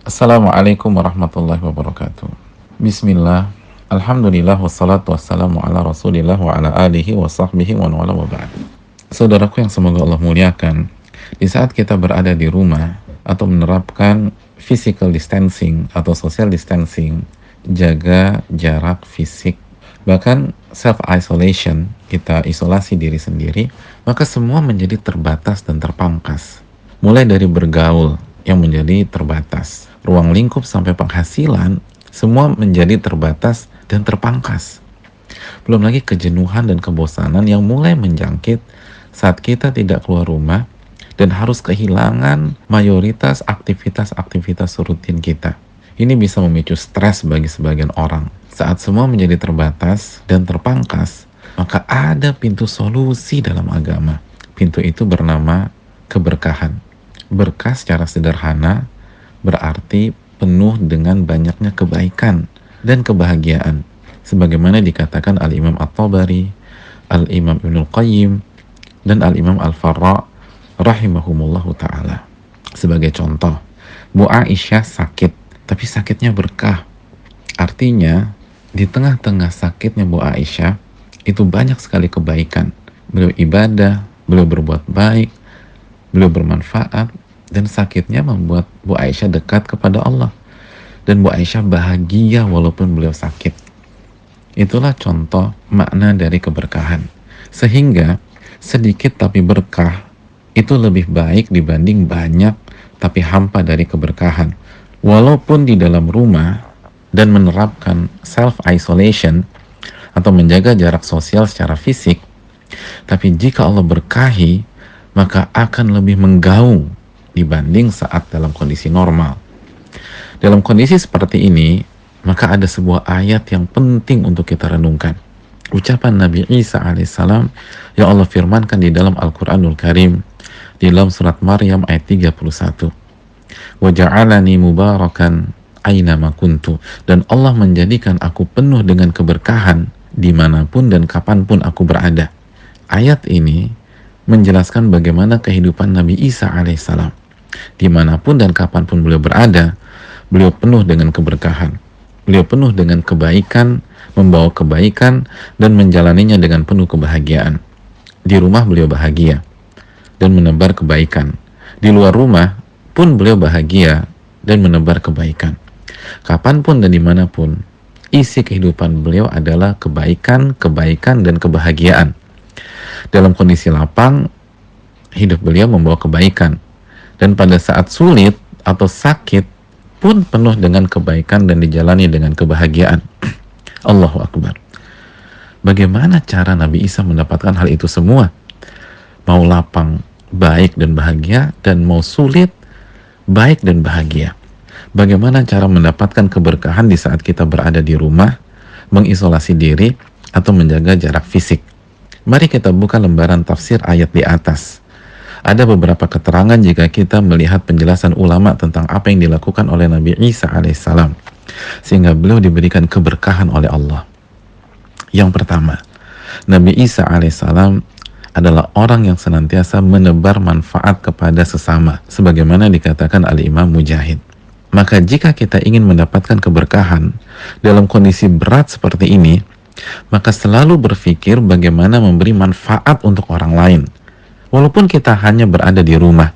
Assalamualaikum warahmatullahi wabarakatuh. Bismillah, alhamdulillah, wassalatu wassalamu ala rasulillah wa ala alihi wa sahbihi wa wala wa ba'd. Saudaraku yang semoga Allah muliakan, di saat kita berada di rumah atau menerapkan physical distancing atau social distancing, jaga jarak fisik, bahkan self-isolation, kita isolasi diri sendiri, maka semua menjadi terbatas dan terpangkas. Mulai dari bergaul yang menjadi terbatas, ruang lingkup sampai penghasilan, semua menjadi terbatas dan terpangkas. Belum lagi kejenuhan dan kebosanan yang mulai menjangkit saat kita tidak keluar rumah dan harus kehilangan mayoritas aktivitas-aktivitas rutin kita. Ini bisa memicu stres bagi sebagian orang. Saat semua menjadi terbatas dan terpangkas, maka ada pintu solusi dalam agama. Pintu itu bernama keberkahan. Berkah secara sederhana berarti penuh dengan banyaknya kebaikan dan kebahagiaan. Sebagaimana dikatakan Al-Imam At-Tabari, Al-Imam Ibnul Qayyim, dan Al-Imam Al-Farra rahimahumullahu ta'ala. Sebagai contoh, Bu Aisyah sakit, tapi sakitnya berkah. Artinya, di tengah-tengah sakitnya Bu Aisyah, itu banyak sekali kebaikan. Beliau ibadah, beliau berbuat baik, beliau bermanfaat, dan sakitnya membuat Bu Aisyah dekat kepada Allah. Dan Bu Aisyah bahagia walaupun beliau sakit. Itulah contoh makna dari keberkahan. Sehingga sedikit tapi berkah itu lebih baik dibanding banyak tapi hampa dari keberkahan. Walaupun di dalam rumah dan menerapkan self-isolation atau menjaga jarak sosial secara fisik, tapi jika Allah berkahi, maka akan lebih menggaung dibanding saat dalam kondisi normal. Dalam kondisi seperti ini, maka ada sebuah ayat yang penting untuk kita renungkan. Ucapan Nabi Isa alaihissalam yang Allah firmankan di dalam Al-Quranul Karim, di dalam surat Maryam ayat 31. وَجَعَلَنِي مُبَارَكًا أَيْنَمَا كُنْتُ, dan Allah menjadikan aku penuh dengan keberkahan dimanapun dan kapanpun aku berada. Ayat ini menjelaskan bagaimana kehidupan Nabi Isa alaihissalam. Dimanapun dan kapanpun beliau berada, beliau penuh dengan keberkahan. Beliau penuh dengan kebaikan, membawa kebaikan, dan menjalaninya dengan penuh kebahagiaan. Di rumah beliau bahagia dan menebar kebaikan. Di luar rumah pun beliau bahagia dan menebar kebaikan. Kapanpun dan dimanapun, isi kehidupan beliau adalah kebaikan, kebaikan, dan kebahagiaan. Dalam kondisi lapang, hidup beliau membawa kebaikan. Dan pada saat sulit atau sakit pun penuh dengan kebaikan dan dijalani dengan kebahagiaan. Allahu Akbar. Bagaimana cara Nabi Isa mendapatkan hal itu semua? Mau lapang, baik dan bahagia, dan mau sulit, baik dan bahagia. Bagaimana cara mendapatkan keberkahan di saat kita berada di rumah, mengisolasi diri, atau menjaga jarak fisik? Mari kita buka lembaran tafsir ayat di atas. Ada beberapa keterangan jika kita melihat penjelasan ulama tentang apa yang dilakukan oleh Nabi Isa alaihissalam, sehingga beliau diberikan keberkahan oleh Allah. Yang pertama, Nabi Isa alaihissalam adalah orang yang senantiasa menebar manfaat kepada sesama, sebagaimana dikatakan Al-Imam Mujahid. Maka jika kita ingin mendapatkan keberkahan dalam kondisi berat seperti ini, maka selalu berpikir bagaimana memberi manfaat untuk orang lain. Walaupun kita hanya berada di rumah,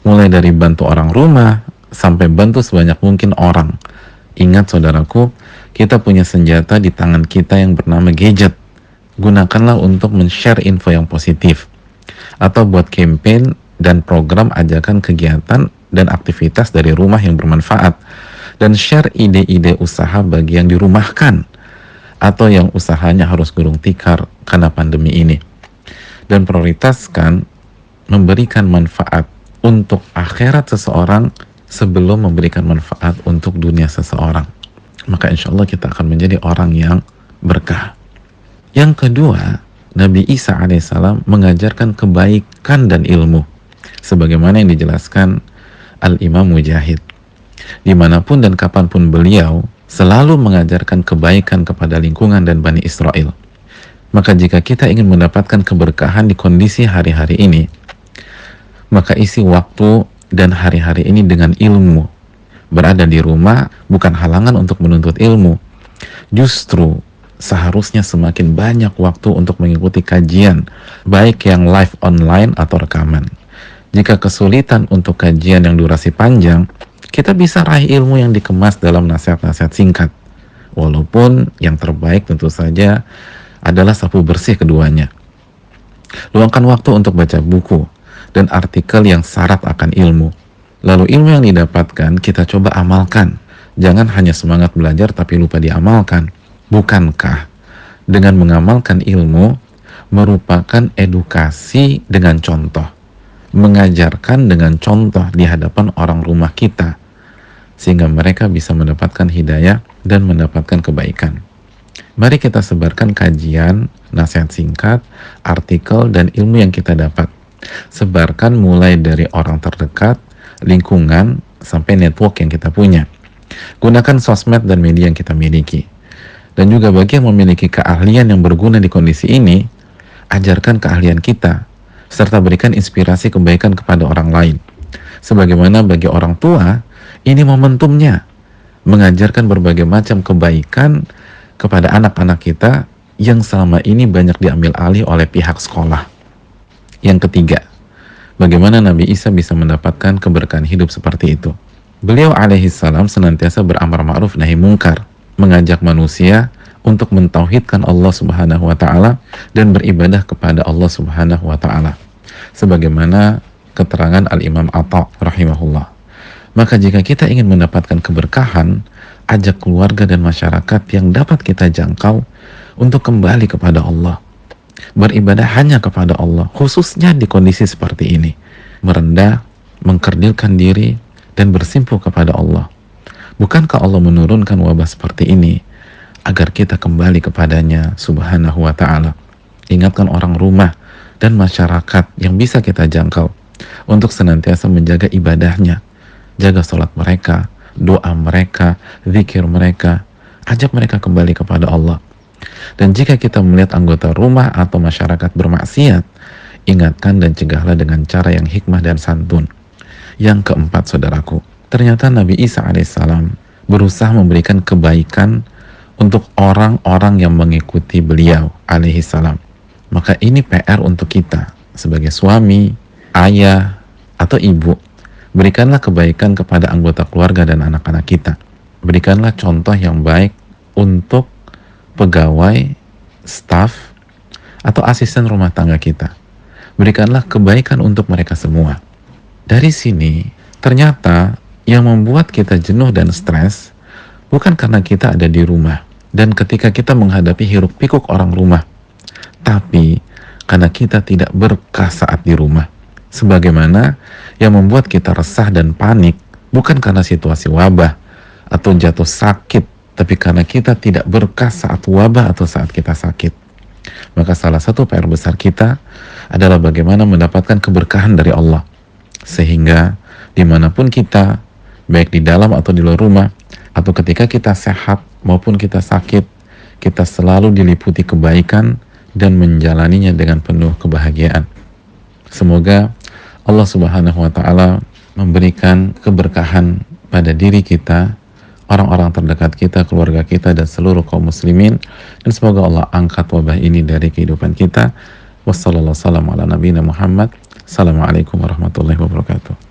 mulai dari bantu orang rumah sampai bantu sebanyak mungkin orang. Ingat saudaraku, kita punya senjata di tangan kita yang bernama gadget. Gunakanlah untuk men-share info yang positif, atau buat campaign dan program ajakan kegiatan dan aktivitas dari rumah yang bermanfaat, dan share ide-ide usaha bagi yang dirumahkan atau yang usahanya harus gulung tikar karena pandemi ini. Dan prioritaskan memberikan manfaat untuk akhirat seseorang sebelum memberikan manfaat untuk dunia seseorang. Maka insya Allah kita akan menjadi orang yang berkah. Yang kedua, Nabi Isa alaihissalam mengajarkan kebaikan dan ilmu, sebagaimana yang dijelaskan Al-Imam Mujahid. Dimanapun dan kapanpun beliau selalu mengajarkan kebaikan kepada lingkungan dan Bani Israel. Maka jika kita ingin mendapatkan keberkahan di kondisi hari-hari ini, maka isi waktu dan hari-hari ini dengan ilmu, Berada di rumah bukan halangan untuk menuntut ilmu. Justru seharusnya semakin banyak waktu untuk mengikuti kajian, baik yang live online atau rekaman. Jika kesulitan untuk kajian yang durasi panjang, kita bisa raih ilmu yang dikemas dalam nasihat-nasihat singkat. Walaupun yang terbaik tentu saja adalah sapu bersih keduanya. Luangkan waktu untuk baca buku dan artikel yang syarat akan ilmu. Lalu ilmu yang didapatkan kita coba amalkan. Jangan hanya semangat belajar tapi lupa diamalkan. Bukankah dengan mengamalkan ilmu merupakan edukasi dengan contoh, mengajarkan dengan contoh di hadapan orang rumah kita, sehingga mereka bisa mendapatkan hidayah dan mendapatkan kebaikan. Mari kita sebarkan kajian, nasihat singkat, artikel, dan ilmu yang kita dapat. Sebarkan mulai dari orang terdekat, lingkungan, sampai network yang kita punya. Gunakan sosmed dan media yang kita miliki. Dan juga bagi yang memiliki keahlian yang berguna di kondisi ini, ajarkan keahlian kita, serta berikan inspirasi kebaikan kepada orang lain. Sebagaimana bagi orang tua, ini momentumnya, mengajarkan berbagai macam kebaikan kepada anak-anak kita yang selama ini banyak diambil alih oleh pihak sekolah. Yang ketiga, bagaimana Nabi Isa bisa mendapatkan keberkahan hidup seperti itu? Beliau alaihissalam senantiasa beramar ma'ruf nahi mungkar, mengajak manusia untuk mentauhidkan Allah Subhanahu wa taala dan beribadah kepada Allah Subhanahu wa taala. Sebagaimana keterangan Al-Imam Atha rahimahullah. Maka jika kita ingin mendapatkan keberkahan, ajak keluarga dan masyarakat yang dapat kita jangkau untuk kembali kepada Allah. Beribadah hanya kepada Allah, khususnya di kondisi seperti ini. Merendah, mengkerdilkan diri, dan bersimpuh kepada Allah. Bukankah Allah menurunkan wabah seperti ini agar kita kembali kepadanya Subhanahu wa ta'ala? Ingatkan orang rumah dan masyarakat yang bisa kita jangkau untuk senantiasa menjaga ibadahnya. Jaga sholat mereka, doa mereka, zikir mereka. Ajak mereka kembali kepada Allah. Dan jika kita melihat anggota rumah atau masyarakat bermaksiat, ingatkan dan cegahlah dengan cara yang hikmah dan santun. Yang keempat, saudaraku, ternyata Nabi Isa alaihissalam berusaha memberikan kebaikan untuk orang-orang yang mengikuti beliau alaihissalam. Maka ini PR untuk kita sebagai suami, ayah, atau ibu. Berikanlah kebaikan kepada anggota keluarga dan anak-anak kita. Berikanlah contoh yang baik untuk pegawai, staf, atau asisten rumah tangga kita. Berikanlah kebaikan untuk mereka semua. Dari sini, ternyata yang membuat kita jenuh dan stres bukan karena kita ada di rumah dan ketika kita menghadapi hiruk pikuk orang rumah, tapi karena kita tidak berkah saat di rumah. Sebagaimana yang membuat kita resah dan panik bukan karena situasi wabah atau jatuh sakit, tapi karena kita tidak berkah saat wabah atau saat kita sakit. Maka salah satu PR besar kita adalah bagaimana mendapatkan keberkahan dari Allah, sehingga dimanapun kita, baik di dalam atau di luar rumah, atau ketika kita sehat maupun kita sakit, kita selalu diliputi kebaikan dan menjalaninya dengan penuh kebahagiaan. Semoga Allah Subhanahu wa ta'ala memberikan keberkahan pada diri kita, orang-orang terdekat kita, keluarga kita, dan seluruh kaum muslimin. Dan semoga Allah angkat wabah ini dari kehidupan kita. Wassalamualaikum warahmatullahi wabarakatuh.